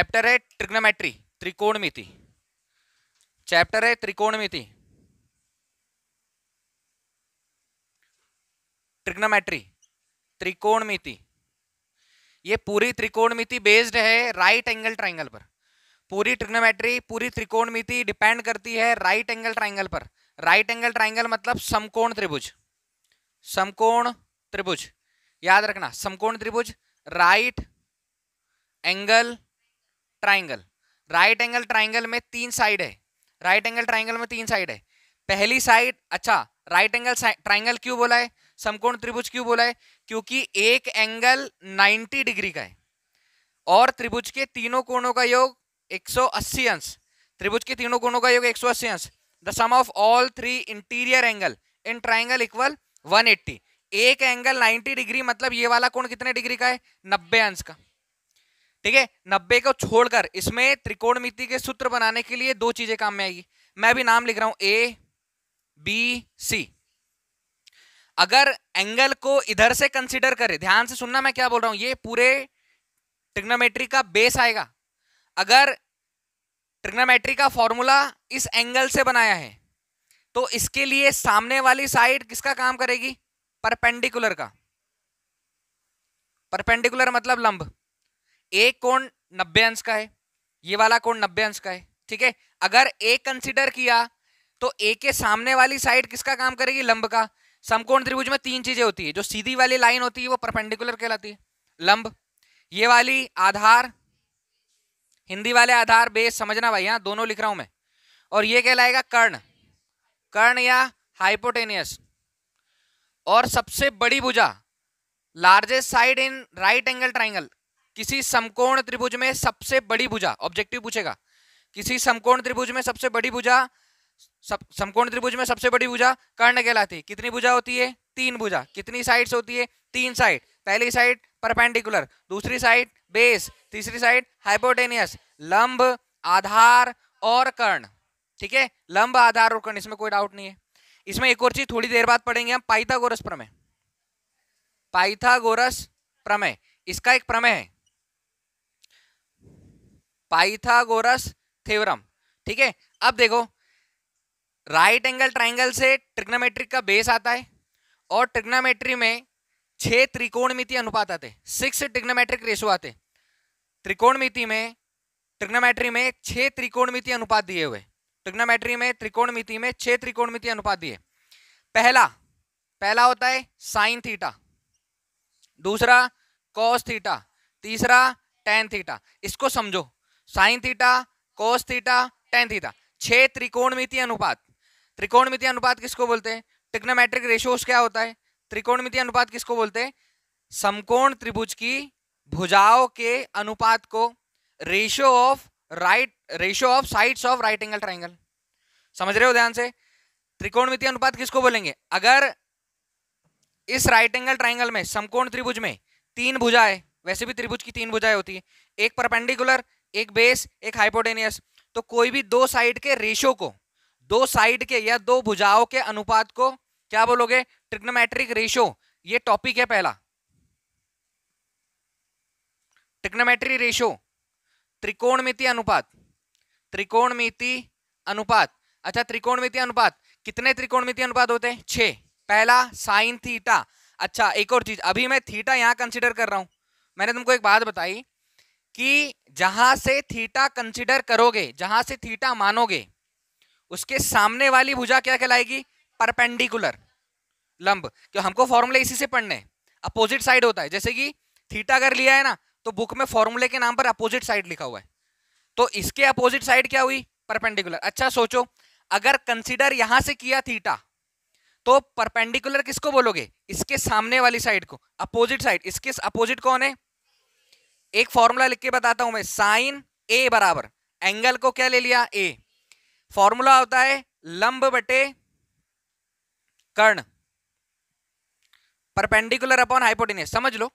Chapter है trigonometry, त्रिकोणमिति। Chapter है त्रिकोणमिति, trigonometry, त्रिकोणमिति। ये पूरी त्रिकोणमिति बेस्ड है राइट एंगल ट्राइंगल पर। पूरी ट्रिग्नोमेट्री, पूरी त्रिकोणमिति डिपेंड करती है राइट एंगल ट्राइंगल पर। राइट एंगल ट्राइंगल मतलब समकोण त्रिभुज। समकोण त्रिभुज याद रखना, समकोण त्रिभुज, right angle triangle. Right angle triangle में 3 साइड है। राइट एंगल ट्राइंगल में 3 साइड है। पहली साइड, अच्छा राइट एंगल ट्राइंगल क्यों बोला है, समकोण त्रिभुज क्यों बोला है, क्योंकि एक एंगल 90 डिग्री का है और त्रिभुज के तीनों कोणों का योग 180 अंश। त्रिभुज के तीनों कोणों का योग 180 अंश। The sum of all 3 interior angle in triangle equal 180। एक एंगल 90 डिग्री मतलब ये वाला कोण कितने डिग्री का है, 90 अंश का। ठीक है, 90 को छोड़कर इसमें त्रिकोणमिति के सूत्र बनाने के लिए 2 चीजें काम में आएगी। मैं भी नाम लिख रहा हूं, ए बी सी। अगर एंगल को इधर से कंसीडर करें, ध्यान से सुनना मैं क्या बोल रहा हूं, ये पूरे ट्रिग्नोमेट्री का बेस आएगा। अगर ट्रिग्नोमेट्री का फॉर्मूला इस एंगल से बनाया है तो इसके लिए सामने वाली साइड किसका काम करेगी, परपेंडिकुलर का। परपेंडिकुलर मतलब लंब। एक कोण 90 अंश का है, ये वाला कोण 90 अंश का है। ठीक है, अगर एक कंसीडर किया तो ए के सामने वाली साइड किसका काम करेगी, लंब का। समकोण त्रिभुज में 3 चीजें होती है, जो सीधी वाली लाइन होती है वो परपेंडिकुलर कहलाती है, लंब। ये वाली आधार, हिंदी वाले आधार बेस समझना भाई, यहां दोनों लिख रहा हूं मैं। और ये कहलाएगा कर्ण, कर्ण या हाइपोटेनियस। और सबसे बड़ी भुजा, largest side in right angle triangle. किसी समकोण त्रिभुज में सबसे बड़ी भुजा, ऑब्जेक्टिव पूछेगा, किसी समकोण त्रिभुज में सबसे बड़ी भुजा, समकोण त्रिभुज में सबसे बड़ी भुजा कर्ण कहलाती है। कितनी भुजा होती है, 3 भुजा। कितनी साइड्स होती है, 3 साइड। पहली साइड परपेंडिकुलर, दूसरी साइड बेस, तीसरी साइड हाइपोटेनियस। लंब, आधार और कर्ण। ठीक है, लंब, आधार और कर्ण, इसमें कोई डाउट नहीं है। इसमें एक और चीज थोड़ी देर बाद पढ़ेंगे हम, पाइथागोरस प्रमेय। पाइथागोरस प्रमेय, इसका एक प्रमेय है, पाइथागोरस थ्योरम। ठीक है, अब देखो, राइट एंगल ट्राइंगल से ट्रिग्नोमेट्री का बेस आता है और ट्रिग्नोमेट्री में 6 त्रिकोणमितीय अनुपात आते हैं, 6 ट्रिग्नोमेट्रिक रेशो आते हैं। त्रिकोणमिति में, ट्रिग्नोमेट्री में 6 त्रिकोणमितीय अनुपात दिए हुए। ट्रिग्नोमेट्री में, त्रिकोणमिति में 6 त्रिकोणमितीय अनुपात दिए। पहला होता है साइन थीटा, दूसरा कॉस थीटा, तीसरा टेन थीटा। इसको समझो, sine theta, cos theta, tan theta, 6 त्रिकोणमितीय अनुपात। त्रिकोणमितीय अनुपात किसको बोलते हैं, ट्रिग्नोमेट्रिक रेशियोज क्या होता है, त्रिकोणमितीय अनुपात किसको बोलते हैं, समकोण त्रिभुज की भुजाओं के अनुपात को ratio of sides of right angle triangle. समझ रहे हो ध्यान से। त्रिकोणमितीय अनुपात किसको बोलेंगे, अगर इस राइट एंगल ट्राइंगल में, समकोण त्रिभुज में 3 भुजाएं, वैसे भी त्रिभुज की 3 भुजाएं होती है, एक परपेंडिकुलर, एक बेस, एक हाइपोटेनियस, तो कोई भी 2 साइड के रेशो को, 2 साइड के या 2 भुजाओं के अनुपात को क्या बोलोगे, ट्रिग्नोमेट्रिक रेशो। ये टॉपिक है पहला, ट्रिग्नोमेट्री रेशो, त्रिकोणमितीय अनुपात। त्रिकोणमितीय अनुपात, अच्छा त्रिकोणमितीय अनुपात, कितने त्रिकोणमितीय अनुपात होते हैं, 6। पहला साइन थीटा। अच्छा एक और चीज, अभी मैं थीटा यहां कंसीडर कर रहा हूं, मैंने तुमको एक बात बताई कि जहां से थीटा कंसीडर करोगे, जहां से थीटा मानोगे, उसके सामने वाली भुजा क्या कहलाएगी, परपेंडिकुलर, लंब। क्यों, हमको फॉर्मूले इसी से पढ़ने हैं, अपोजिट साइड होता है। जैसे कि थीटा अगर लिया है ना, तो बुक में फॉर्मूले के नाम पर अपोजिट साइड लिखा हुआ है, तो इसके अपोजिट साइड क्या हुई, परपेंडिकुलर। अच्छा सोचो, अगर कंसीडर यहां से किया थीटा, तो परपेंडिकुलर किसको बोलोगे, इसके सामने वाली साइड को, अपोजिट साइड। इसके अपोजिट कौन है, एक फॉर्मूला लिख के बताता हूं मैं, साइन ए बराबर एंगल को क्या ले लिया, ए। फॉर्मूला होता है लंब बटे कर्ण, परपेंडिकुलर अपॉन हाइपोटेनियस। समझ लो,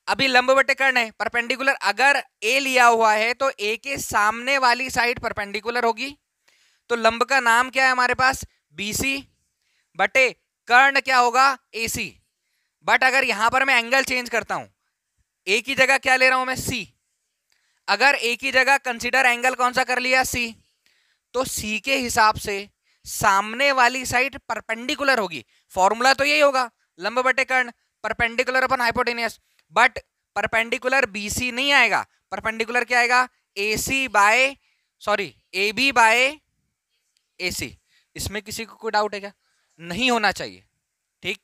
अभी लंब बटे कर्ण है, परपेंडिकुलर अगर ए लिया हुआ है तो ए के सामने वाली साइड परपेंडिकुलर होगी, तो लंब का नाम क्या है हमारे पास, बीसी, बटे कर्ण क्या होगा, एसी। बट अगर यहां पर मैं एंगल चेंज करता हूं, ए की जगह क्या ले रहा हूं मैं, सी। अगर एक ही जगह कंसीडर एंगल कौन सा कर लिया, सी, तो सी के हिसाब से सामने वाली साइड परपेंडिकुलर होगी। फॉर्मूला तो यही होगा, लंब बटे कर्ण, परपेंडिकुलर अपन हाइपोटेनियस, बट परपेंडिकुलर बीसी नहीं आएगा, परपेंडिकुलर क्या आएगा, AC by sorry AB by AC। इसमें किसी को कोई डाउट है क्या? नहीं होना चाहिए। ठीक,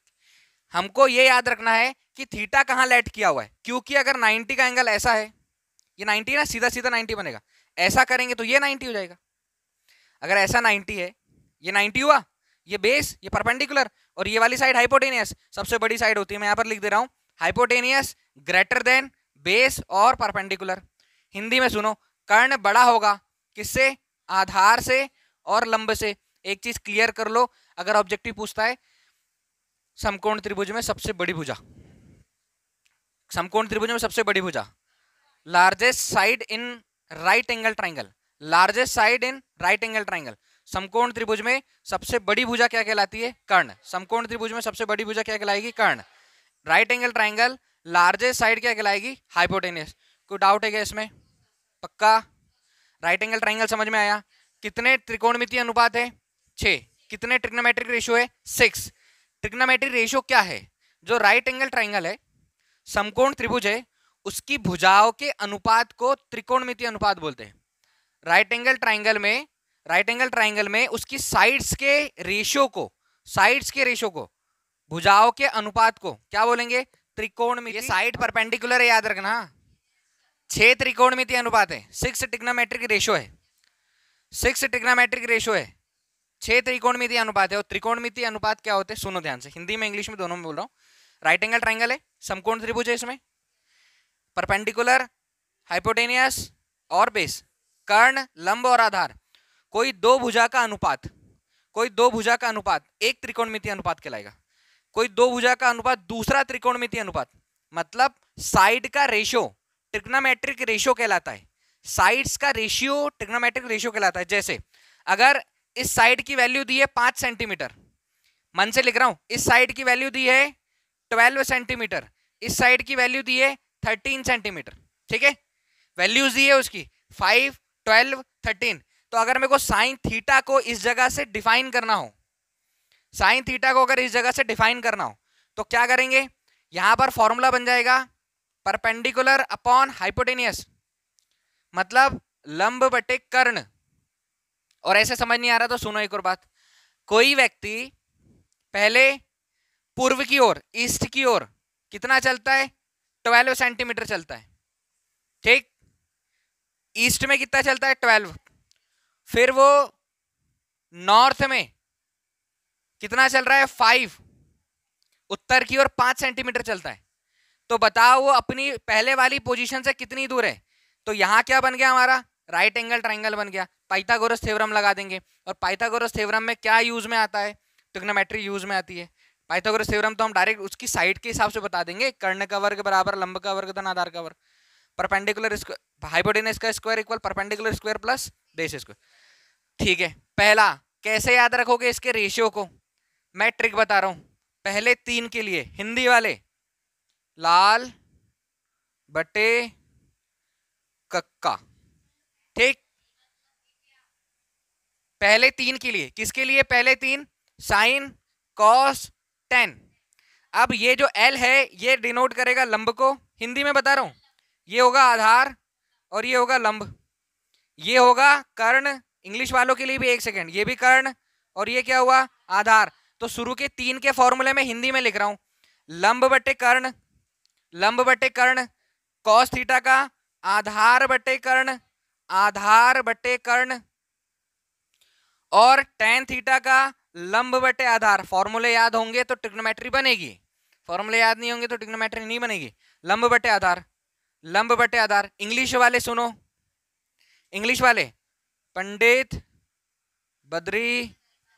हमको ये याद रखना है कि थीटा कहां लेट किया हुआ है, क्योंकि अगर 90 का एंगल ऐसा है, ये 90 ना, सीधा सीधा 90 बनेगा, ऐसा करेंगे तो ये 90 हो जाएगा। अगर ऐसा 90 है, ये 90 हुआ, ये बेस, ये परपेंडिकुलर, और ये वाली साइड हाइपोटेनियस, सबसे बड़ी साइड होती है, मैं यहां पर लिख दे रहा हूं हाइपोटेनियस ग्रेटर देन बेस और परपेंडिकुलर। हिंदी में सुनो, कर्ण बड़ा होगा किससे, आधार से और लंब से। एक चीज क्लियर कर लो, अगर ऑब्जेक्टिव पूछता है समकोण त्रिभुज में सबसे बड़ी भुजा, समकोण त्रिभुज में सबसे बड़ी भुजा, largest side in right angle triangle, largest side in right angle triangle, समकोण त्रिभुज में सबसे बड़ी भुजा क्या कहलाती है, कर्ण। समकोण त्रिभुज में सबसे बड़ी भुजा क्या कहलाएगी, कर्ण। Right angle triangle largest side क्या कहलाएगी, हाइपोटेनियस। कोई डाउट है क्या इसमें? पक्का? राइट एंगल ट्राइंगल समझ में आया? कितने त्रिकोणमितीय अनुपात है, 6। कितने ट्रिग्नोमेट्रिक रेशियो है, 6। ट्रिग्नोमेट्रिक रेशियो क्या है, जो राइट एंगल ट्राइंगल है, समकोण त्रिभुज है, उसकी भुजाओं के अनुपात को त्रिकोणमितीय अनुपात बोलते हैं। राइट एंगल ट्राइंगल में, राइट एंगल ट्राइंगल में उसकी साइड्स के रेशियो को, साइड्स के रेशियो को, भुजाओं के अनुपात को क्या बोलेंगे, त्रिकोणमितीय। साइड परपेंडिकुलर है, याद रखना। 6 त्रिकोणमितीय अनुपात है, 6 ट्रिग्नोमेट्रिक रेशियो है, 6 ट्रिग्नोमेट्रिक रेशियो है, 6 त्रिकोणमितीय अनुपात है। और त्रिकोणमितीय अनुपात क्या होते हैं, सुनो ध्यान से, हिंदी में इंग्लिश में दोनों में बोल रहा हूं। राइट एंगल ट्राइंगल है, समकोण त्रिभुज है, इसमें परपेंडिकुलर, हाइपोटेनियस और बेस, कर्ण, लंब और आधार, कोई दो भुजा का अनुपात, कोई दो भुजा का अनुपात एक त्रिकोणमितीय अनुपात कहलाएगा। कोई दो भुजा का अनुपात दूसरा त्रिकोणमितीय अनुपात, मतलब साइड का रेशियो ट्रिग्नोमेट्रिक रेशियो कहलाता है। साइड्स का रेशियो ट्रिग्नोमेट्रिक रेशियो कहलाता है। जैसे अगर इस साइड की वैल्यू दी है 5 सेंटीमीटर, मन से लिख रहा हूं, इस साइड की वैल्यू दी है 12 सेंटीमीटर, इस साइड की वैल्यू दी है 13 सेंटीमीटर, ठीक है, वैल्यूज दी है उसकी 5, 12, 13। तो अगर मेरे को साइन थीटा को इस जगह से डिफाइन करना हो, साइन थीटा को अगर इस जगह से डिफाइन करना हो, तो क्या करेंगे, यहां पर फॉर्मूला बन जाएगा परपेंडिकुलर अपॉन हाइपोटेनियस, मतलब लंब बटे कर्ण। और ऐसे समझ नहीं आ रहा तो सुनो एक और बात, कोई व्यक्ति पहले पूर्व की ओर, ईस्ट की ओर कितना चलता है, 12 सेंटीमीटर चलता है, ठीक, ईस्ट में कितना चलता है, 12। फिर वो नॉर्थ में कितना चल रहा है, 5, उत्तर की ओर 5 सेंटीमीटर चलता है। तो बताओ वो अपनी पहले वाली पोजीशन से कितनी दूर है। तो यहां क्या बन गया हमारा, राइट एंगल ट्राइंगल बन गया। पाइथागोरस थ्योरम लगा देंगे, और पाइथागोरस थ्योरम में क्या यूज में आता है, ट्रिग्नोमेट्री यूज में आती है। पाइथागोरस थ्योरम तो हम डायरेक्ट उसकी साइड के हिसाब से बता देंगे, कर्ण का वर्ग बराबर लंब का वर्ग धन आधार का वर्ग, परपेंडिकुलर हाइपोटेनस का square equal perpendicular square plus base square. ठीक है, पहला कैसे याद रखोगे इसके रेशियो को, मैं ट्रिक बता रहा हूं। पहले 3 के लिए हिंदी वाले लाल बटे कक्का, ठीक, पहले 3 के लिए, किसके लिए, पहले 3 साइन कॉस टेन। अब ये जो L है ये डिनोट करेगा लंब को, हिंदी में बता रहा हूं, ये होगा आधार और ये होगा लंब, ये होगा कर्ण। इंग्लिश वालों के लिए भी एक सेकेंड, ये भी कर्ण और ये क्या हुआ, आधार। तो शुरू के 3 के फॉर्मूले में हिंदी में लिख रहा हूं, लंब बटे कर्ण, लंब बटे कर्ण, कॉस थीटा का आधार बटे कर्ण, आधार बटे कर्ण, और टेन थीटा का लंब बटे आधार। फॉर्मूले याद होंगे तो ट्रिग्नोमेट्री बनेगी, फॉर्मूले याद नहीं होंगे तो ट्रिग्नोमेट्री नहीं बनेगी। लंब बटे आधार, लंब बटे आधार। इंग्लिश वाले सुनो, इंग्लिश वाले पंडित बद्री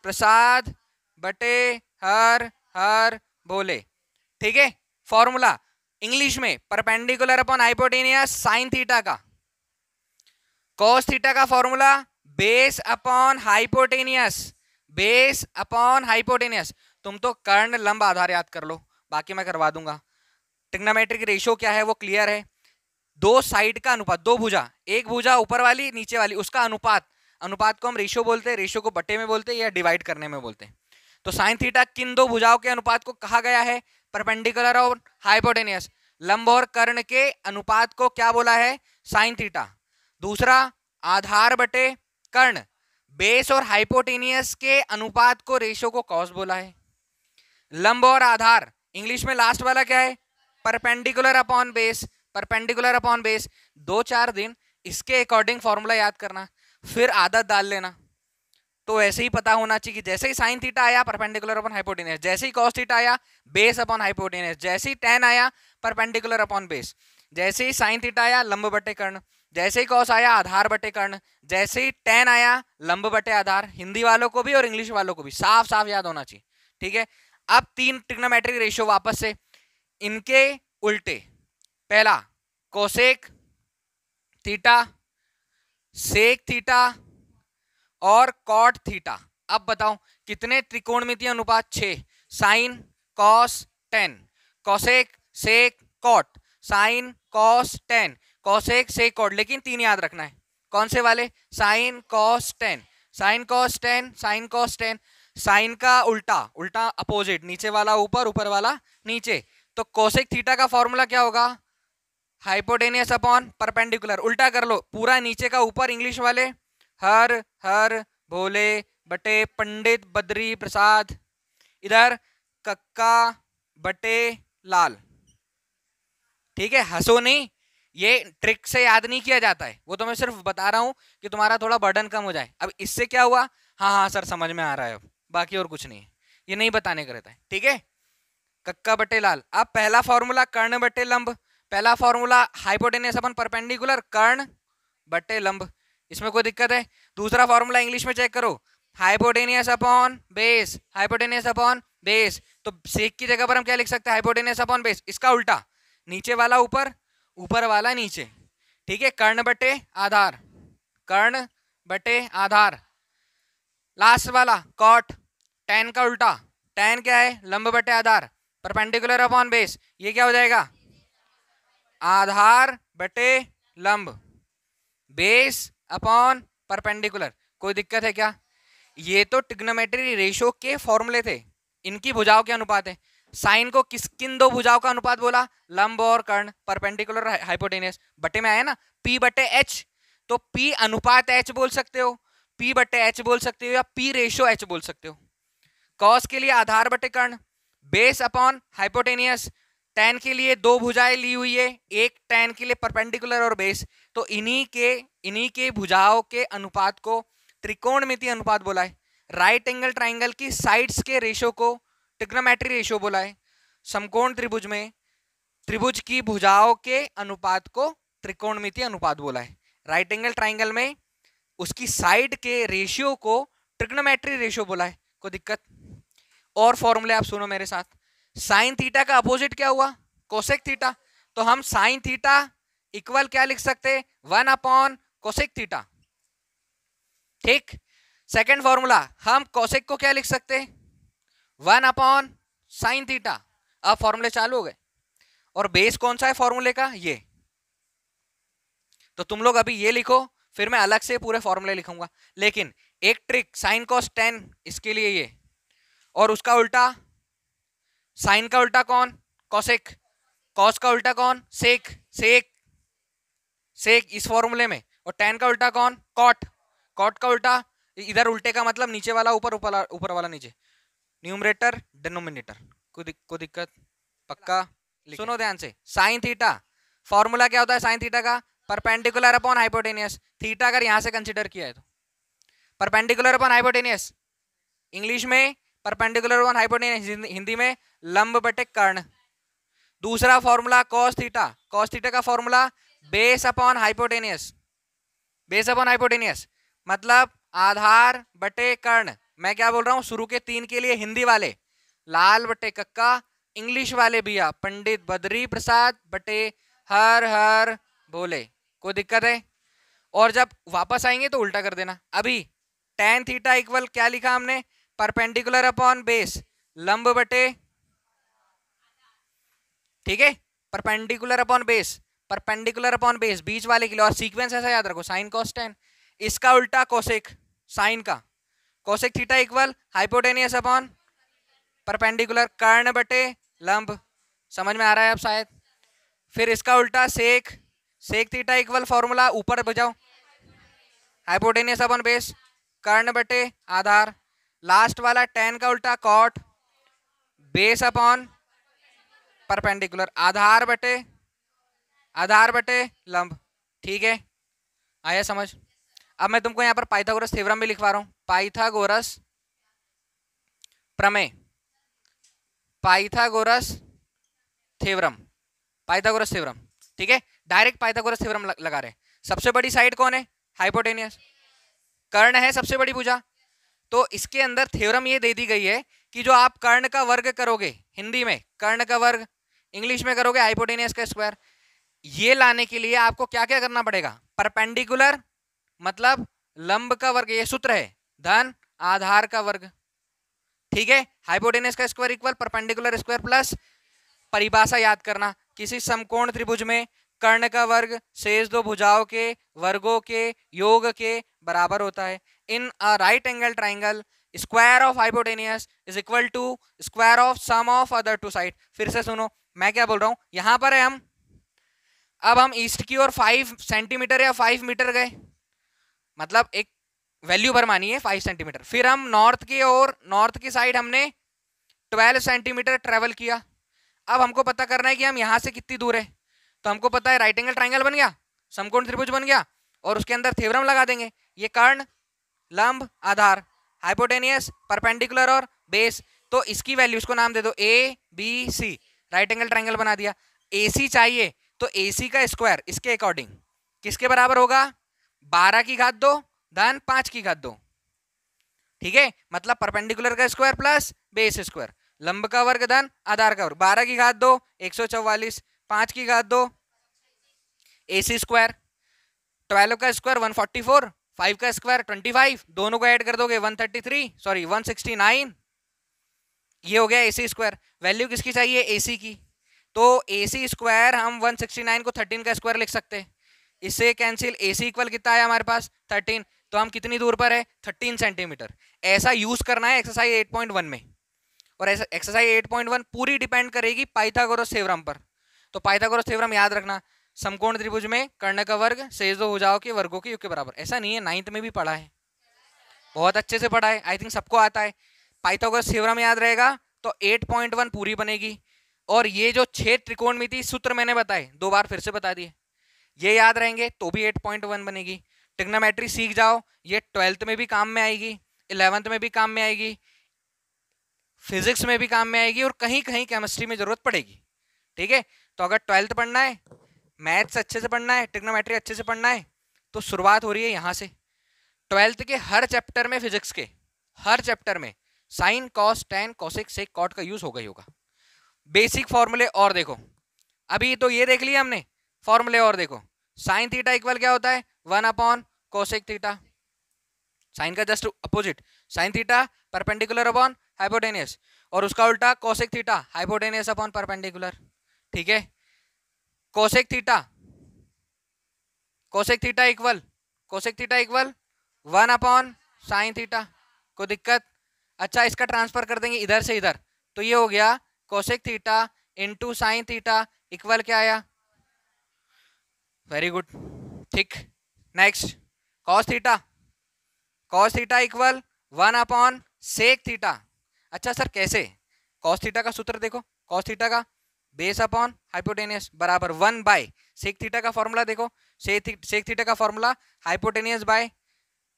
प्रसाद बटे हर हर बोले, ठीक है। फॉर्मूला इंग्लिश में perpendicular upon hypotenuse sign theta का, कॉस थीटा का formula base upon hypotenuse, base upon hypotenuse. तुम तो कर्ण लंब आधार याद कर लो, बाकी मैं करवा दूंगा। ट्रिग्नोमेट्रिक रेशियो क्या है वो क्लियर है। दो साइड का अनुपात, दो भुजा, एक भुजा ऊपर वाली नीचे वाली, उसका अनुपात, अनुपात को हम रेशियो बोलते हैं, रेशियो को बटे में बोलते हैं या डिवाइड करने में बोलते हैं। तो साइन थीटा किन दो भुजाओं के अनुपात को कहा गया है? परपेंडिकुलर और हाइपोटेनियस। लंब और कर्ण के अनुपात को क्या बोला है? Sine theta. दूसरा, आधार बटे कर्ण, बेस और हाइपोटेनियस के अनुपात को, रेशियो को कॉस बोला है। लंब और आधार, इंग्लिश में लास्ट वाला क्या है? Perpendicular upon base, perpendicular upon base. 2-4 दिन इसके अकॉर्डिंग फॉर्मूला याद करना, फिर आदत डाल लेना। तो ऐसे ही पता होना चाहिए कि जैसे ही साइन थीटा आया परपेंडिकुलर अपॉन हाइपोटेनियस, जैसे ही कॉस थीटा आया बेस अपॉन हाइपोटेनियस, जैसे ही tan आया परपेंडिकुलर अपॉन बेस, जैसे ही साइन थीटा आया लंब बटे कर्ण, जैसे ही कॉस आया आधार बटे कर्ण, जैसे ही tan आया लंब बटे आधार। हिंदी वालों को भी और इंग्लिश वालों को भी साफ साफ याद होना चाहिए, ठीक है। अब 3 ट्रिग्नोमेट्रिक रेशियो वापस से इनके उल्टे। पहला कोसेक थीटा, सेक थीटा और कॉट थीटा। अब बताओ कितने त्रिकोणमितीय अनुपात? 6। Sine cos tan, cosec sec cot, sine cos tan, cosec sec cot. लेकिन 3 याद रखना है। कौन से वाले? Sine cos tan, sine cos tan, sine cos tan. Sine का उल्टा, उल्टा अपोजिट, नीचे वाला ऊपर ऊपर वाला नीचे। तो कोसेक थीटा का फॉर्मूला क्या होगा? Hypotenuse upon perpendicular. उल्टा कर लो, पूरा नीचे का ऊपर, इंग्लिश वाले हर हर भोले बटे पंडित बद्री प्रसाद, इधर कक्का बटे लाल। ठीक है, हंसो नहीं, ये ट्रिक से याद नहीं किया जाता है, वो तो मैं सिर्फ बता रहा हूं कि तुम्हारा थोड़ा बर्डन कम हो जाए। अब इससे क्या हुआ? हाँ हाँ सर समझ में आ रहा है, अब बाकी और कुछ नहीं है, ये नहीं बताने का रहता है, ठीक है। कक्का बटे लाल। अब पहला फॉर्मूला कर्ण बटे लंब, पहला फॉर्मूला हाइपोटेनियस अपन परपेंडिकुलर, कर्ण बटे लंब, इसमें कोई दिक्कत है? दूसरा फॉर्मूला इंग्लिश में चेक करो, hypotenuse upon base, hypotenuse upon base. तो सेक की जगह पर हम क्या लिख सकते हैं? हाइपोटेनियस अपॉन बेस, इसका उल्टा, नीचे वाला ऊपर ऊपर वाला नीचे, ठीक है। कर्ण बटे आधार, कर्ण बटे आधार। लास्ट वाला कॉट, tan का उल्टा, tan क्या है? लंब बटे आधार, परपेंडिकुलर अपॉन बेस, ये क्या हो जाएगा? आधार बटे लंब, बेस अपॉन परपेंडिकुलर। कोई दिक्कत है क्या? ये तो ट्रिग्नोमेट्री रेशियो के फॉर्मूले थे, इनकी भुजाओं के अनुपात है। साइन को किन दो भुजाओं का अनुपात बोला? लंब और कर्ण, परपेंडिकुलर हाइपोटेनियस। बटे में आया ना, P बटे H, तो P अनुपात H बोल सकते हो, P बटे H बोल सकते हो, या P रेशियो H बोल सकते हो। कॉस के लिए आधार बटे कर्ण, बेस अपॉन हाइपोटेनियस। tan के लिए दो भुजाएं ली हुई है, एक tan के लिए परपेंडिकुलर और बेस, तो इन्हीं के भुजाओं के अनुपात को त्रिकोणमितीय अनुपात बोला है। राइट एंगल ट्राइंगल की साइड्स के रेशियो को ट्रिग्नोमेट्री रेशियो बोला है। समकोण त्रिभुज में त्रिभुज की भुजाओं के अनुपात को त्रिकोणमितीय अनुपात बोला है। राइट एंगल ट्राइंगल में उसकी साइड के रेशियो को ट्रिग्नोमेट्री रेशियो बोला है। कोई दिक्कत? और फॉर्मूले आप सुनो मेरे साथ। साइन थीटा का अपोजिट क्या हुआ? Cosec theta. तो हम साइन थीटा इक्वल क्या लिख सकते? 1 अपॉन कोसेक थीटा, ठीक। सेकेंड फॉर्मूला, हम कोसेक को क्या लिख सकते? 1 अपॉन साइन थीटा। अब फॉर्मूले चालू हो गए। और बेस कौन सा है फॉर्मूले का? ये। तो तुम लोग अभी ये लिखो, फिर मैं अलग से पूरे फॉर्मूले लिखूंगा। लेकिन एक ट्रिक, साइन कॉस टेन, इसके लिए ये, और उसका उल्टा, साइन का उल्टा कौन? कॉसेक। कॉस का उल्टा कौन? सेक। सेक सेक इस फॉर्मूले में। और टेन का उल्टा कौन? कॉट। कॉट का उल्टा इधर, उल्टे का मतलब नीचे वाला ऊपर, ऊपर वाला नीचे, न्यूमरेटर डिनोमिनेटर। कोई दिक्कत? पक्का? सुनो ध्यान से। साइन थीटा फॉर्मूला क्या होता है? साइन थीटा का परपेंडिकुलर अपॉन हाइपोटेनियस। थीटा अगर यहां से कंसीडर किया है तो परपेंडिकुलर अपॉन हाइपोटेनियस, इंग्लिश में परपेंडिकुलर अपॉन हाइपोटेनियस, हिंदी में लंब बटे कर्ण। दूसरा formula cos theta. Cos theta का formula base upon hypotenuse. Base upon hypotenuse मतलब आधार बटे कर्ण। मैं क्या बोल रहा हूं? शुरू के 3 के लिए हिंदी वाले लाल बटे कक्का, इंग्लिश वाले भैया पंडित बद्री प्रसाद बटे हर हर भोले। कोई दिक्कत है? और जब वापस आएंगे तो उल्टा कर देना। अभी tan थीटा इक्वल क्या लिखा हमने? परपेंडिकुलर अपॉन बेस, लंब बटे, ठीक है, perpendicular upon base, perpendicular upon base, बीच वाले के लिए। और सीक्वेंस ऐसा याद रखो, साइन कॉस टेन, इसका उल्टा कोसेक साइन का, cosec theta equal hypotenuse upon perpendicular, कर्ण बटे लंब। समझ में आ रहा है अब शायद। फिर इसका उल्टा सेक, सेक थीटा इक्वल फॉर्मूला ऊपर बजाओ, हाइपोटेनियस अपॉन बेस, कर्ण बटे आधार। लास्ट वाला टेन का उल्टा कॉट, बेस अपॉन परपेंडिकुलर, आधार बटे लंब। ठीक है, आया समझ। अब मैं तुमको यहां पर पाइथागोरस थ्योरम भी लिखवा रहा हूं, पाइथागोरस प्रमेय, पाइथागोरस थ्योरम, पाइथागोरस थ्योरम। ठीक है, डायरेक्ट पाइथागोरस थ्योरम लगा रहे। सबसे बड़ी साइड कौन है? हाइपोटेनियस, कर्ण है सबसे बड़ी भुजा। तो इसके अंदर थ्योरम ये दे दी गई है कि जो आप कर्ण का वर्ग करोगे, हिंदी में कर्ण का वर्ग, इंग्लिश में करोगे हाइपोटेनियस का स्क्वायर, ये लाने के लिए आपको क्या क्या करना पड़ेगा? परपेंडिकुलर मतलब लंब का वर्ग, ये सूत्र है, धन आधार का वर्ग। ठीक है, हाइपोटेनियस का square equal perpendicular square plus, परिभाषा याद करना, किसी समकोण त्रिभुज में कर्ण का वर्ग शेष दो भुजाओं के वर्गों के योग के बराबर होता है। In a right angle triangle square of hypotenuse is equal to square of sum of other two side. फिर से सुनो मैं क्या बोल रहा हूं, यहां पर है हम, अब हम ईस्ट की ओर 5 सेंटीमीटर या 5 मीटर गए, मतलब एक वैल्यू भर मानिए 5 सेंटीमीटर। फिर हम नॉर्थ की ओर, नॉर्थ की साइड हमने 12 सेंटीमीटर ट्रेवल किया। अब हमको पता करना है कि हम यहां से कितनी दूर है। तो हमको पता है राइट एंगल ट्राइंगल बन गया, समकोण त्रिभुज बन गया, और उसके अंदर थ्योरम लगा देंगे, ये कर्ण, लंब, आधार, हाइपोटेनियस, परपेंडिकुलर और बेस। तो इसकी वैल्यू, इसको नाम दे दो A B C, right angle triangle बना दिया। AC चाहिए तो AC का स्क्वायर इसके अकॉर्डिंग किसके बराबर होगा? 12 की घात 2 धन 5 की घात 2। ठीक है, मतलब परपेंडिकुलर का स्क्वायर प्लस बेस स्क्वायर, लंब का वर्ग धन आधार का वर्ग, 12 की घात 2 144, 5 की घात 2 AC स्क्वायर, 12 का स्क्वायर 144, 5 का स्क्वायर 25, दोनों को ऐड कर दोगे 133, सॉरी 169, ये हो गया AC स्क्वायर। वैल्यू किसकी चाहिए? AC की। तो AC स्क्वायर हम 169 को 13 का स्क्वायर लिख सकते हैं, इससे कैंसिल, AC इक्वल कितना है हमारे पास? 13। तो हम कितनी दूर पर है? 13 सेंटीमीटर। ऐसा यूज करना है एक्सरसाइज 8.1 में, और ऐसा एक्सरसाइज 8.1 पूरी डिपेंड करेगी पाइथागोरस थ्योरम पर। तो पाइथागोरस थ्योरम याद रखना, समकोण त्रिभुज में कर्ण का वर्ग शेष दो भुजाओं के वर्गों के योग के बराबर। ऐसा नहीं है, 9th में भी पढ़ा है, बहुत अच्छे से पढ़ा है, आई थिंक सबको आता है। पाइथागोरस थ्योरम याद रहेगा तो 8.1 पूरी बनेगी। और ये जो 6 त्रिकोणमिति सूत्र मैंने बताए, 2 बार फिर से बता दिए, ये याद रहेंगे तो भी 8.1 बनेगी। ट्रिग्नोमेट्री सीख जाओ, ये 12th में भी काम में आएगी, 11th में भी काम में आएगी, फिजिक्स में भी काम में आएगी, और कहीं कहीं केमिस्ट्री में जरूरत पड़ेगी। ठीक है, तो अगर 12th पढ़ना है, मैथ्स अच्छे से पढ़ना है, ट्रिग्नोमेट्री अच्छे से पढ़ना है, तो शुरुआत हो रही है यहाँ से। 12th के हर चैप्टर में, फिजिक्स के हर चैप्टर में sine cos tan cosec sec cot का यूज होगा ही होगा। बेसिक फॉर्मूले और देखो, अभी तो ये देख लिया हमने फॉर्मूले, और देखो साइन थीटा इक्वल क्या होता है? 1 अपॉन कोसेक थीटा, साइन का just opposite, sine theta perpendicular upon hypotenuse, और उसका उल्टा cosec theta hypotenuse upon perpendicular. ठीक है, cosec theta, cosec theta equal, cosec theta equal 1 upon sine theta. कोई दिक्कत? अच्छा, इसका ट्रांसफर कर देंगे इधर से इधर, तो ये हो गया cosec theta into sine theta equal क्या आया? वेरी गुड, ठीक। Next cos theta, cos theta equal 1 upon sec theta. अच्छा सर कैसे? कॉस थीटा का सूत्र देखो, कॉस थीटा का बेस अपॉन हाइपोटेनियस बराबर 1 बाय सेक थीटा का फॉर्मूला देखो, सेक थीटा का फॉर्मूला हाइपोटेनियस बाय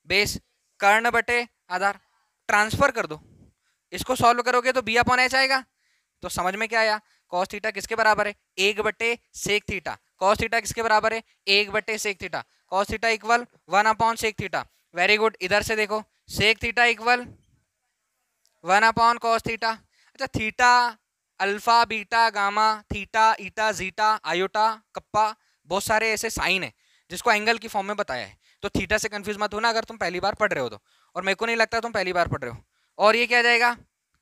बेस, कर्ण बटे आधार, ट्रांसफर कर दो, इसको सॉल्व करोगे तो बी अपॉन एच आएगा। तो समझ में क्या आया? कॉस थीटा किसके बराबर है? 1 बटे सेक थीटा। कॉस थीटा किसके बराबर है? 1 बटे sec theta. Cos theta equal 1 upon sec theta. Very good, इधर से देखो sec theta equal 1 upon cos theta. अच्छा, theta alpha beta gamma theta eta zeta iota kappa, बहुत सारे ऐसे साइन है जिसको एंगल की फॉर्म में बताया है। तो थीटा से कंफ्यूज मत होना अगर तुम पहली बार पढ़ रहे हो तो, और मेरे को नहीं लगता तुम पहली बार पढ़ रहे हो। और ये क्या जाएगा?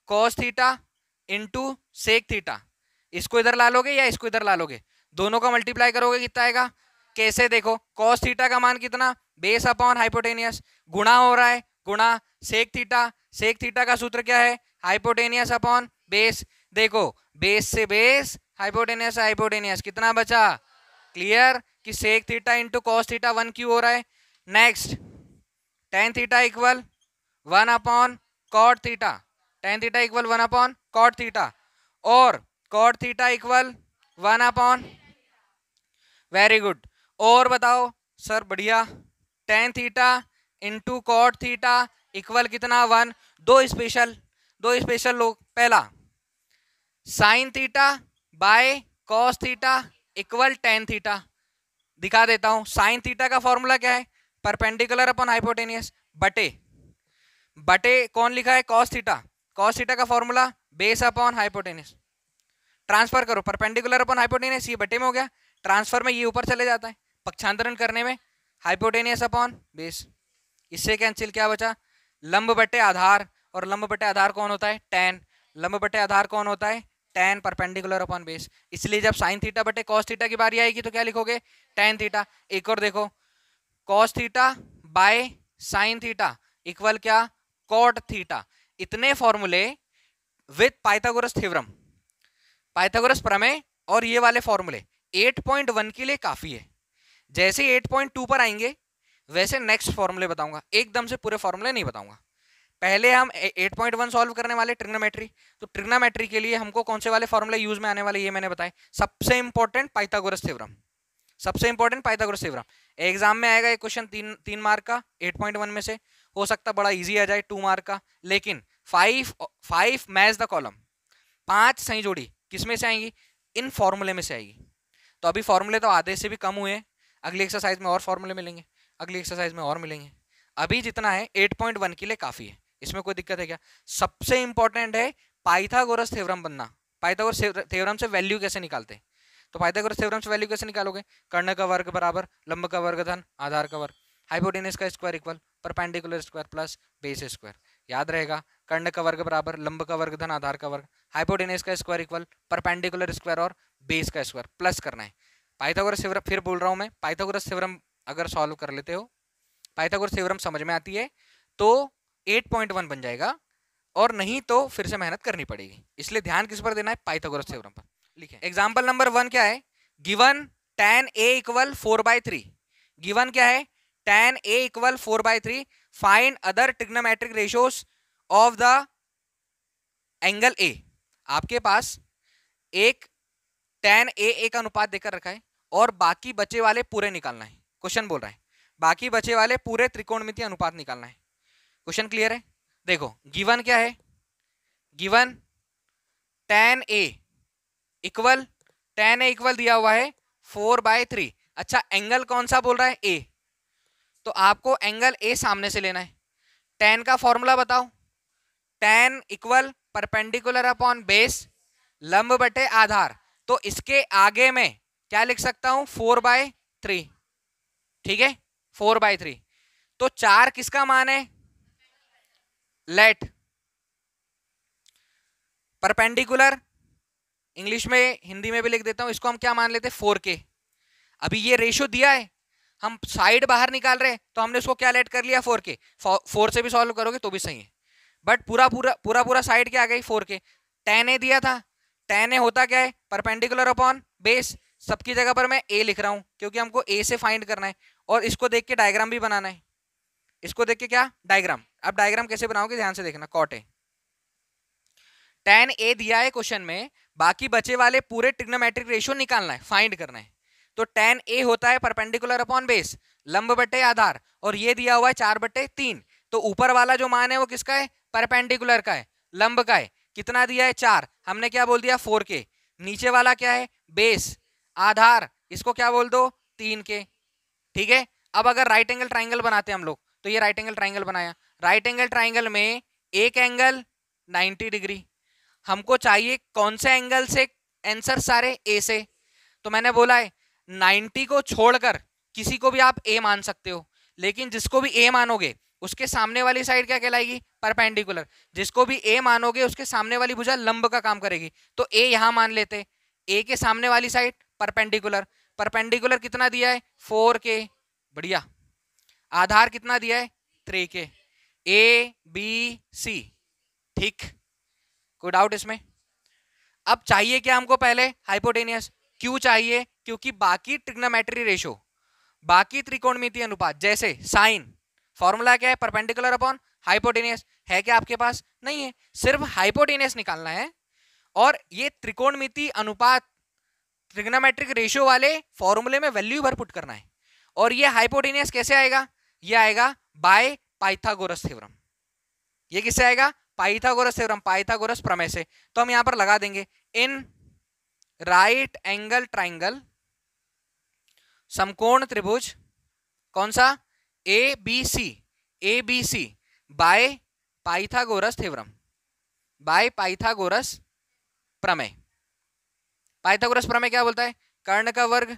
Cos theta into sec theta, इसको इधर ला लोगे या इसको इधर ला लोगे, दोनों का मल्टीप्लाई करोगे कितना आएगा? कैसे? देखो कॉस थीटा का मान कितना, बेस अपॉन हाइपोटेनियस, गुणा हो रहा है, गुणा सेक थीटा, सेक थीटा का सूत्र क्या है? Hypotenuse upon base. देखो बेस से बेस, हाइपोटेनियस से हाइपोटेनियस, कितना बचा? क्लियर कि sec theta into cos theta 1 क्यों हो रहा है। Next tan theta equal 1 upon cot theta, tan theta equal 1 upon cot theta, और cot theta equal 1 upon, very good. और बताओ सर? बढ़िया। Tan theta into cot theta equal कितना? 1। दो स्पेशल लोग। पहला sine theta by cos theta equal tan theta. दिखा देता हूं। साइन थीटा का फॉर्मूला क्या है? परपेंडिकुलर अपॉन हाइपोटेनियस बटे बटे कौन लिखा है? Cos theta. कॉस थीटा का formula base upon hypotenuse. Transfer करो, परपेंडिकुलर अपॉन हाइपोटेनियस ये बटे में हो गया, ट्रांसफर में ये ऊपर चले जाता है, पक्षांतरण करने में हाइपोटेनियस अपॉन बेस। इससे कैंसिल, क्या बचा? लंब बटे आधार, और लंब बटे आधार कौन होता है? टेन। लंब बटे आधार कौन होता है? Tan perpendicular upon base. इसलिए जब साइन थीटा बटे कॉस थीटा की बारी आएगी तो क्या लिखोगे? Tan theta. एक और देखो, cos theta by sine theta equal क्या? Cot theta. इतने फॉर्मूले विद पाइथागोरस थ्योरम, पाइथागोरस प्रमेय और ये वाले फॉर्मूले 8.1 के लिए काफी है। जैसे 8.2 पर आएंगे वैसे नेक्स्ट फॉर्मूले बताऊंगा, एकदम से पूरे फॉर्मूले नहीं बताऊंगा। पहले हम 8.1 सॉल्व करने वाले ट्रिग्नोमेट्री। तो ट्रिग्नोमेट्री के लिए हमको कौन से वाले फॉर्मूले यूज में आने वाले ये मैंने बताया। सबसे इंपॉर्टेंट पाइथागोरस थ्योरम, सबसे इंपॉर्टेंट पाइथागोरस थ्योरम। एग्जाम में आएगा एक क्वेश्चन, तीन मार्क का 8.1 में से, हो सकता बड़ा इजी आ जाए 2 मार्क का, लेकिन 5 मैच द कॉलम, 5 सही जोड़ी किस में से आएंगी? इन फॉर्मूले में से आएगी। तो अभी फॉर्मूले तो आधे से भी कम हुए हैं, अगली एक्सरसाइज में और फॉर्मूले मिलेंगे, अगली एक्सरसाइज में और मिलेंगे। अभी जितना है 8.1 के लिए काफी है, इसमें कोई दिक्कत है क्या? सबसे इंपॉर्टेंट है पाइथागोरस थ्योरम बनना। पाइथागोरस थ्योरम से वैल्यू कैसे निकालते हैं? तो पाइथागोरस थ्योरम से वैल्यू कैसे निकालोगे? कर्ण का वर्ग बराबर लंब का वर्ग धन आधार का वर्ग, हाइपोटेनस का square equal perpendicular square plus base square. याद रहेगा, कर्ण का वर्ग बराबर लंब का वर्ग धन आधार का वर्ग, हाइपोटेनस का स्क्वायर इक्वल परपेंडिकुलर स्क्वायर और बेस का स्क्वायर, प्लस करना है। पाइथागोरस थ्योरम, फिर बोल रहा हूं मैं, पाइथागोरस थ्योरम अगर सॉल्व कर लेते हो, पाइथागोरस थ्योरम समझ में आती है तो 8.1 बन जाएगा, और नहीं तो फिर से मेहनत करनी पड़ेगी। इसलिए ध्यान किस पर देना है? पाइथागोरस थ्योरम पर। लिखें एग्जांपल नंबर 1 क्या है? Given tan a equal 4/3। Given क्या है? tan a equal 4/3। Find other trigonometric ratios of the angle a। आपके पास एक tan a एक अनुपात देकर रखा है और बाकी बचे वाले पूरे निकालना है। क्वेश्चन बोल रहा है बाकी बचे वाले पूरे त्रिकोणमितीय अनुपात निकालना है। क्वेश्चन क्लियर है? देखो गिवन क्या है? Given tan a equal, tan a equal दिया हुआ है 4/3। अच्छा एंगल कौन सा बोल रहा है? a। तो आपको एंगल a सामने से लेना है। tan का फॉर्मूला बताओ। tan equal perpendicular upon base लंब बटे आधार। तो इसके आगे में क्या लिख सकता हूं? 4/3। ठीक है, 4/3। तो 4 किसका मान है? लेट परपेंडिकुलर, इंग्लिश में हिंदी में भी लिख देता हूं, इसको हम क्या मान लेते हैं? 4k। अभी ये रेशियो दिया है, हम साइड बाहर निकाल रहे हैं तो हमने उसको क्या लेट कर लिया? 4k। 4 से भी सॉल्व करोगे तो भी सही है, बट पूरा साइड क्या आ गई? 4k। tan a दिया था, tan a होता क्या है? Perpendicular upon base. सबकी जगह पर मैं a लिख रहा हूं क्योंकि हमको a से फाइंड करना है, और इसको देख के डायग्राम भी बनाना है। इसको देख के क्या? डायग्राम। अब डायग्राम कैसे बनाओगे? ध्यान से देखना। कॉट है, tan a दिया है क्वेश्चन में, बाकी बचे वाले पूरे ट्रिग्नोमेट्रिक रेशियो निकालना है, फाइंड करना है। तो tan a होता है परपेंडिकुलर अपॉन बेस लंब बटे आधार, और ये दिया हुआ है 4/3। तो ऊपर वाला जो मान है वो किसका है? परपेंडिकुलर का है, लंब का है। कितना दिया है? 4। हमने क्या बोल दिया? 4k। नीचे वाला क्या है? बेस। आधार इसको क्या बोल दो? 3k। ठीक है। अब अगर राइट एंगल ट्राइंगल बनाते हैं हम लोग, तो ये राइट एंगल ट्राइंगल बनाया। राइट एंगल ट्राइंगल में एक एंगल 90 डिग्री, हमको चाहिए कौन से एंगल से? आंसर सारे ए से। तो मैंने बोला है 90 को छोड़कर किसी को भी आप ए मान सकते हो, लेकिन जिसको भी ए मानोगे उसके सामने वाली साइड क्या कहलाएगी? परपेंडिकुलर। जिसको भी ए मानोगे उसके सामने वाली भुजा लंब का काम करेगी। तो ए यहां मान लेते, ए के सामने वाली साइड परपेंडिकुलर, परपेंडिकुलर कितना दिया है 4k, बढ़िया। आधार कितना दिया है 3k, ए बी सी, ठीक, कोई डाउट इसमें? अब चाहिए क्या हमको पहले हाइपोटेनियस, क्यों चाहिए? क्योंकि बाकी ट्रिग्नोमेट्री रेशो, बाकी त्रिकोणमितीय अनुपात जैसे साइन, फॉर्मूला क्या है परपेंडिकुलर अपॉन हाइपोटेनियस, है क्या आपके पास? नहीं है, सिर्फ हाइपोटेनियस निकालना है और ये त्रिकोणमितीय अनुपात ट्रिग्नोमेट्रिक रेशियो वाले फॉर्मूले में वैल्यू भर पुट करना है। और ये हाइपोटेनियस कैसे आएगा? ये आएगा बाय पाइथागोरस थ्योरम। ये किससे आएगा? पाइथागोरस थ्योरम, पाइथागोरस प्रमेय से। तो हम यहां पर लगा देंगे इन राइट एंगल ट्राइंगल समकोण त्रिभुज, कौन सा? A B C by Pythagoras theorem, by Pythagoras प्रमेय। पाइथागोरस प्रमेय क्या बोलता है? कर्ण का वर्ग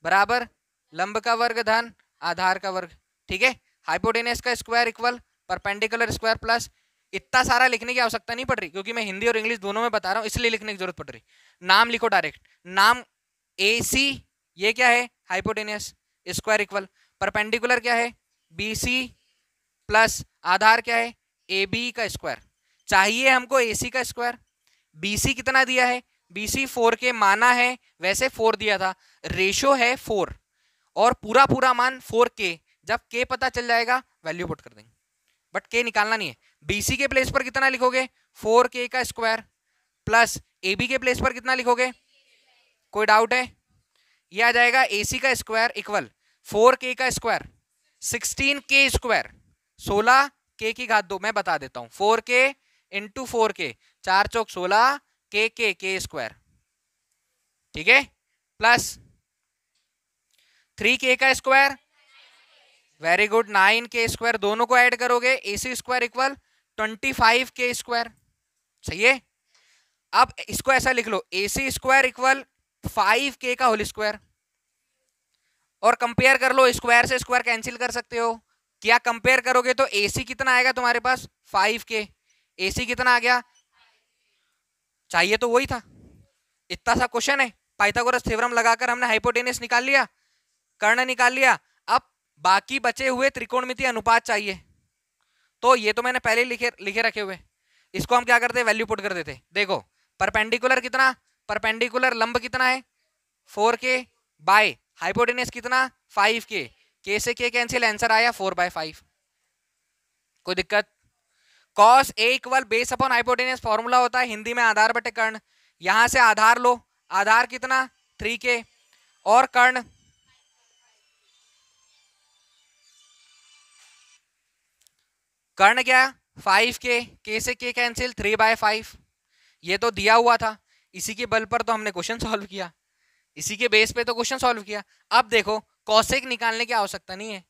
बराबर लंब का वर्ग धन आधार का वर्ग, ठीक है। हाइपोटेनियस का square equal perpendicular square plus, इतना सारा लिखने की आवश्यकता नहीं पड़ रही क्योंकि मैं हिंदी और इंग्लिश दोनों में बता रहा हूं, इसलिए लिखने की जरूरत पड़ रही। नाम लिखो डायरेक्ट, नाम ए सी, ये क्या है? हाइपोटेनियस, स्क्वायर इक्वल परपेंडिकुलर क्या है? बी सी प्लस आधार क्या है? ए बी का स्क्वायर। चाहिए हमको ए सी का स्क्वायर, बी सी कितना दिया है? बी सी 4k माना है, वैसे 4 दिया था, रेशो है 4 और पूरा पूरा मान 4k। जब k पता चल जाएगा वैल्यू पुट कर देंगे, बट k निकालना नहीं है। BC के प्लेस पर कितना लिखोगे? 4k का स्क्वायर प्लस AB के प्लेस पर कितना लिखोगे? कोई डाउट है? ये आ जाएगा AC का स्क्वायर इक्वल 4k का स्क्वायर 16k स्क्वायर, 16k की घात 2, मैं बता देता हूं 4k इंटू 4k, 4 चौक 16 k स्क्वायर, ठीक है, प्लस 3k का square, very good, 9k square, दोनों को ऐड करोगे AC square equal 25k square, सही है। अब इसको ऐसा लिख लो AC स्क्वायर इक्वल 5k का होल स्क्वायर, और कंपेयर कर लो, स्क्वायर से स्क्वायर कैंसिल कर सकते हो। क्या कंपेयर करोगे तो AC कितना आएगा तुम्हारे पास? 5k, AC कितना आ गया? चाहिए तो वही था, इतना सा क्वेश्चन है, पाइथागोरस थ्योरम लगाकर हमने हाइपोटेनस निकाल लिया, कर्ण निकाल लिया। अब बाकी बचे हुए त्रिकोणमितीय अनुपात चाहिए, तो ये तो मैंने पहले लिखे रखे हुए, इसको हम क्या करते हैं? वैल्यू पुट कर देते। देखो परपेंडिकुलर कितना, परपेंडिकुलर लंब कितना है 4k बाय हाइपोटेनस कितना 5k, k से k कैंसिल, आंसर आया 4/5। कोई दिक्कत? cos a equal base upon hypotenuse formula होता है हिंदी में आधार बटे कर्ण, यहां से आधार लो, आधार कितना 3k और कर्ण क्या 5k, k से k कैंसिल 3/5, ये तो दिया हुआ था, इसी के बल पर तो हमने क्वेश्चन सॉल्व किया, इसी के बेस पे तो क्वेश्चन सॉल्व किया। अब देखो कॉसेक निकालने की आवश्यकता नहीं है,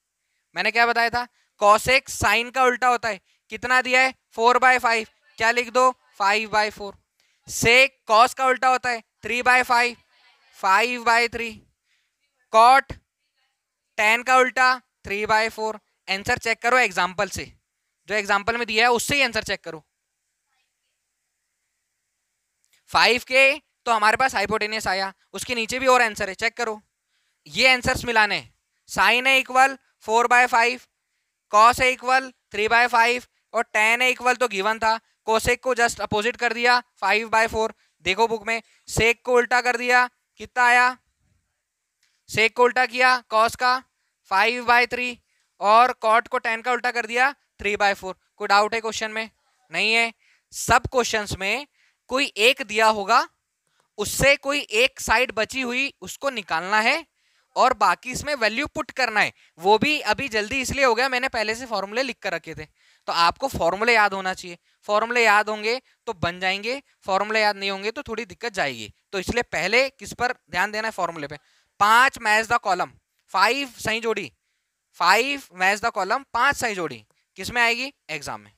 मैंने क्या बताया था? कॉसेक साइन का उल्टा होता है, कितना दिया है 4/5, क्या लिख दो 5/4। सेक कॉस का उल्टा होता है 3/5, 5/3। कॉट tan का उल्टा 3/4। आंसर चेक करो एग्जांपल से, जो एग्जांपल में दिया है उससे ही आंसर चेक करो। 5k तो हमारे पास हाइपोटेनस आया, उसके नीचे भी और आंसर है, चेक करो, ये आंसर्स मिलाने। साइन है इक्वल 4/5, कॉस है इक्वल 3/5 और tan है इक्वल तो गिवन था, कोसेक को जस्ट अपोजिट कर दिया 5/4। देखो बुक में सेक को उल्टा कर दिया, कितना आया? सेक को उल्टा किया कॉस का 5/3 और कॉट को tan का उल्टा कर दिया 3/4। कोई डाउट है क्वेश्चन में? नहीं है। सब क्वेश्चंस में कोई एक दिया होगा, उससे कोई एक साइड बची हुई उसको निकालना है और बाकी इसमें वैल्यू पुट करना है। वो भी अभी जल्दी इसलिए हो गया, मैंने पहले से फॉर्मूले लिख कर रखे थे, तो आपको फॉर्मूले याद होना चाहिए। फॉर्मूले याद होंगे तो बन जाएंगे, फॉर्मूले याद नहीं होंगे तो थोड़ी दिक्कत जाएगी। तो इसलिए पहले किस पर ध्यान देना है? फॉर्मूले पे। 5 मैच द कॉलम, 5 सही जोड़ी, 5 मैच द कॉलम, 5 सही जोड़ी किस में आएगी? एग्जाम में।